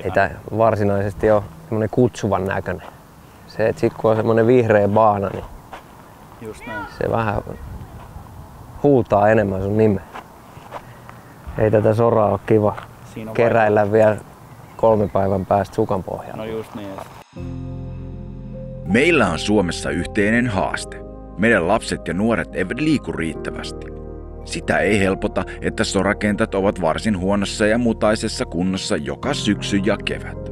Ei tää varsinaisesti ole semmonen kutsuvan näköinen. Se, että sit kun on semmonen vihreä baana, niin just näin. Se vähän huutaa enemmän sun nimeä. Ei tätä soraa ole kiva keräillä vielä 3 päivän päästä sukan pohjalla. No just niin. Meillä on Suomessa yhteinen haaste. Meidän lapset ja nuoret eivät liiku riittävästi. Sitä ei helpota, että sorakentät ovat varsin huonossa ja mutaisessa kunnossa joka syksy ja kevät.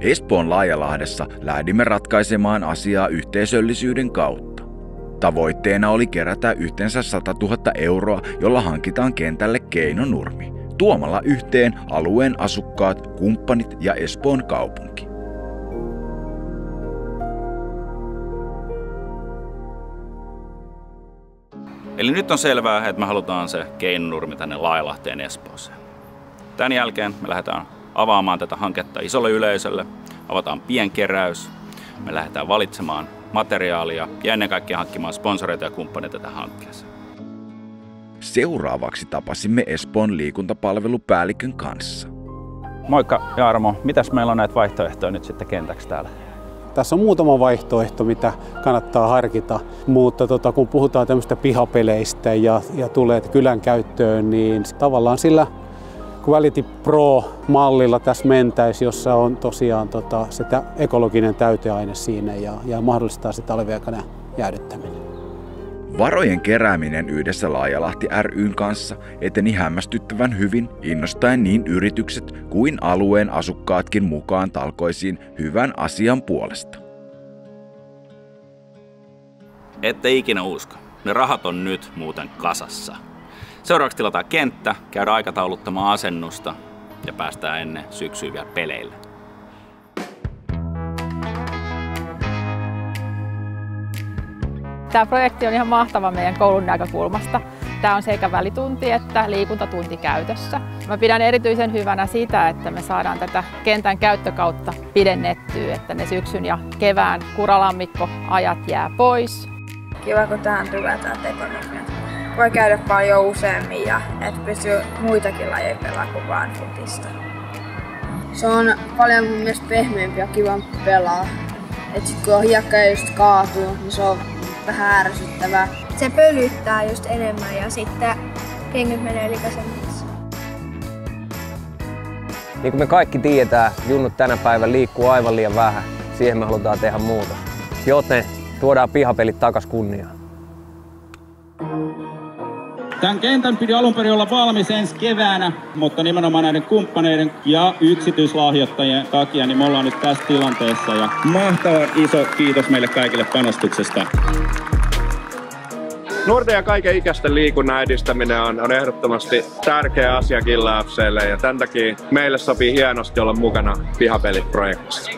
Espoon Laajalahdessa lähdimme ratkaisemaan asiaa yhteisöllisyyden kautta. Tavoitteena oli kerätä yhteensä 100 000 euroa, jolla hankitaan kentälle keinonurmi, tuomalla yhteen alueen asukkaat, kumppanit ja Espoon kaupunki. Eli nyt on selvää, että me halutaan se keinonurmi tänne Laajalahteen Espooseen. Tän jälkeen me lähdetään avaamaan tätä hanketta isolle yleisölle, avataan pienkeräys, me lähdetään valitsemaan materiaalia ja ennen kaikkea hankkimaan sponsoreita ja kumppaneita tähän hankkeeseen. Seuraavaksi tapasimme Espoon liikuntapalvelupäällikön kanssa. Moikka Jarmo, mitäs meillä on näitä vaihtoehtoja nyt sitten kentäksi täällä? Tässä on muutama vaihtoehto, mitä kannattaa harkita, mutta kun puhutaan tämmöistä pihapeleistä ja tulee kylän käyttöön, niin tavallaan sillä Quality Pro-mallilla tässä mentäisiin, jossa on tosiaan se ekologinen täyteaine siinä ja mahdollistaa se talviaikana jäädyttäminen. Varojen kerääminen yhdessä Laajalahti ry:n kanssa eteni hämmästyttävän hyvin, innostaen niin yritykset kuin alueen asukkaatkin mukaan talkoisiin hyvän asian puolesta. Ette ikinä usko. Ne rahat on nyt muuten kasassa. Seuraavaksi tilataan kenttä, käydään aikatauluttamaan asennusta ja päästään ennen syksyä vielä peleille. Tämä projekti on ihan mahtava meidän koulun näkökulmasta. Tämä on sekä välitunti että liikuntatunti käytössä. Mä pidän erityisen hyvänä sitä, että me saadaan tätä kentän käyttökautta pidennettyä, että ne syksyn ja kevään kuralammikkoajat jää pois. Kiva, kun tähän ruvetaan tekoniin. Voi käydä paljon useammin ja että pystyy muitakin lajeja pelaamaan kuin vaan futista. Se on paljon mun mielestä pehmeämpi ja kivampi pelaa. Et sit kun hiekka just kaatuu, niin se on vähän ärsyttävää. Se pölyttää just enemmän ja sitten kengät menee likaisemmiksi. Niin kuin me kaikki tiedetään, junnut tänä päivänä liikkuu aivan liian vähän. Siihen me halutaan tehdä muuta. Joten tuodaan pihapelit takas kunniaan. Tämän kentän piti alun perin olla valmis ensi keväänä, mutta nimenomaan näiden kumppaneiden ja yksityislahjoittajien takia niin me ollaan nyt tässä tilanteessa. Ja mahtavan iso kiitos meille kaikille panostuksesta. Nuorten ja kaiken ikäisten liikunnan edistäminen on ehdottomasti tärkeä asia Killa FC:lle ja tämän takia meille sopii hienosti olla mukana Pihapelit-projektissa.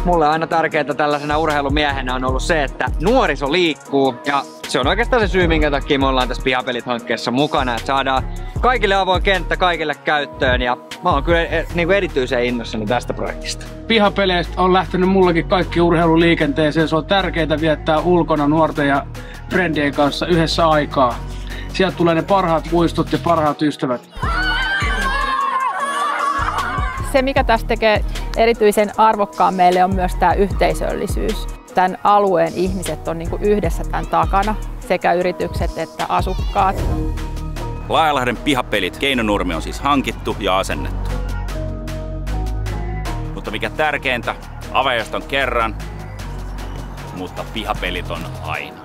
Mulle aina tärkeää tällaisena urheilumiehenä on ollut se, että nuoriso liikkuu ja se on oikeastaan se syy, minkä takia me ollaan tässä Pihapelit-hankkeessa mukana, että saadaan kaikille avoin kenttä kaikille käyttöön ja mä oon kyllä erityisen innoissani tästä projektista. Pihapeleistä on lähtenyt mullakin kaikki urheiluliikenteeseen. Se on tärkeää viettää ulkona nuorten ja frendien kanssa yhdessä aikaa. Sieltä tulee ne parhaat muistot ja parhaat ystävät. Se, mikä tästä tekee erityisen arvokkaan meille, on myös tämä yhteisöllisyys. Tämän alueen ihmiset on yhdessä tämän takana, sekä yritykset että asukkaat. Laajalahden pihapelit keinonurmi on siis hankittu ja asennettu. Mutta mikä tärkeintä, avajasta on kerran, mutta pihapelit on aina.